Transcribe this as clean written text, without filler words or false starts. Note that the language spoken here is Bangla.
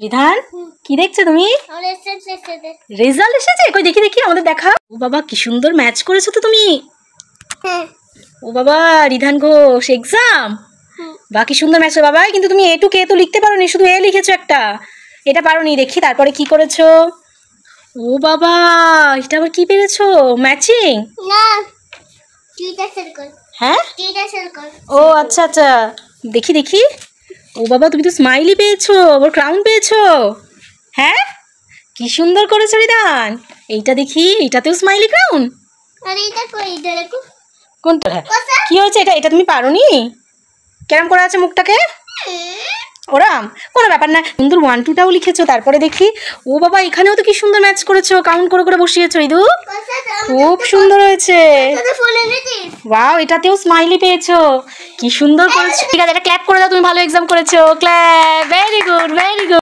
রিধান কি দেখছো তুমি? রেজাল্ট এসেছে, কই দেখি দেখি আমাদের দেখা। ও বাবা কি সুন্দর ম্যাচ করেছো তো তুমি। ও বাবা রিধান ঘোষ এক্সাম, বা কি সুন্দর ম্যাচ বাবা। কিন্তু তুমি এ টু কে তো লিখতে পারোনি, শুধু এ লিখেছো একটা, এটা পারোনি। দেখি তারপরে কি করেছো। ও বাবা এটা আবার কি পেরেছো? ম্যাচিং না, হ্যাঁ ও আচ্ছা আচ্ছা, দেখি দেখি। ও বাবা তুমি তো স্মাইলি পেয়েছো, আবার ক্রাউন পেয়েছো। হ্যাঁ কি সুন্দর করেছো রিদান। এইটা দেখি, এটাতেও স্মাইলি ক্রাউন। কোনটা? কি হয়েছে? এটা এটা তুমি পারোনি? কেরম করে আছে মুখটাকে? ওরাম কোনো ব্যাপার না, সুন্দর 1 2টাও লিখেছো। তারপরে দেখি ও বাবা এখানেও তো কি সুন্দর ম্যাচ করেছো, কাউন্ট করে করে বসিয়েছো। ইদু খুব সুন্দর হয়েছে। ওয়াও এটাতেও স্মাইলি পেয়েছো, কি সুন্দর করেছো। ঠিক আছে এটা ক্ল্যাপ করে দাও, তুমি ভালো এক্সাম করেছো। Clap, very good very good.